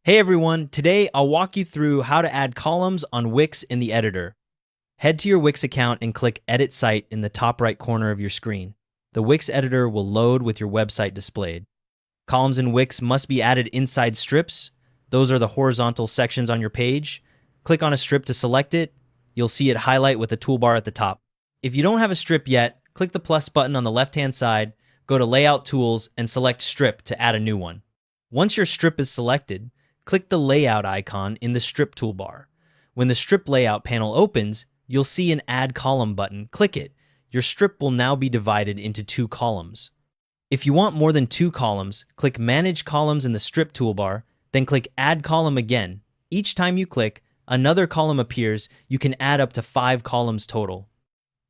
Hey everyone, today I'll walk you through how to add columns on Wix in the editor. Head to your Wix account and click Edit Site in the top right corner of your screen. The Wix editor will load with your website displayed. Columns in Wix must be added inside strips. Those are the horizontal sections on your page. Click on a strip to select it. You'll see it highlight with a toolbar at the top. If you don't have a strip yet, click the plus button on the left-hand side, go to Layout Tools, and select Strip to add a new one. Once your strip is selected, click the Layout icon in the Strip toolbar. When the Strip Layout panel opens, you'll see an Add Column button. Click it. Your strip will now be divided into 2 columns. If you want more than 2 columns, click Manage Columns in the Strip toolbar, then click Add Column again. Each time you click, another column appears. You can add up to 5 columns total.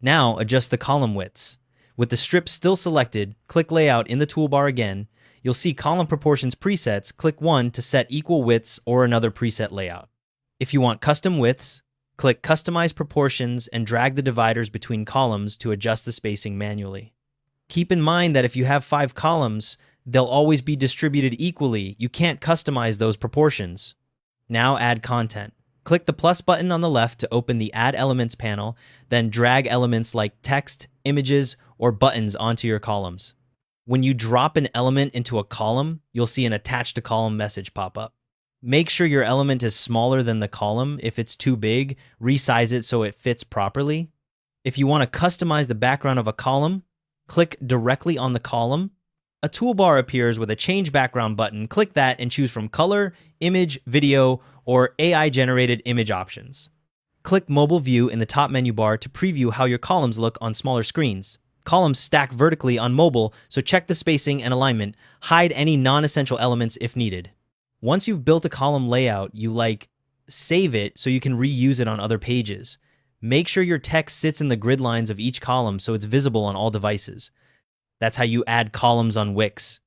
Now adjust the column widths. With the strip still selected, click Layout in the toolbar again. You'll see Column Proportions presets. Click one to set equal widths or another preset layout. If you want custom widths, click Customize Proportions and drag the dividers between columns to adjust the spacing manually. Keep in mind that if you have 5 columns, they'll always be distributed equally. You can't customize those proportions. Now add content. Click the plus button on the left to open the Add Elements panel, then drag elements like text, images, or buttons onto your columns. When you drop an element into a column, you'll see an Attach to Column message pop up. Make sure your element is smaller than the column. If it's too big, resize it so it fits properly. If you want to customize the background of a column, click directly on the column. A toolbar appears with a Change Background button. Click that and choose from Color, Image, Video, or AI-generated image options. Click Mobile View in the top menu bar to preview how your columns look on smaller screens. Columns stack vertically on mobile, so check the spacing and alignment. Hide any non-essential elements if needed. Once you've built a column layout save it so you can reuse it on other pages. Make sure your text sits in the grid lines of each column so it's visible on all devices. That's how you add columns on Wix.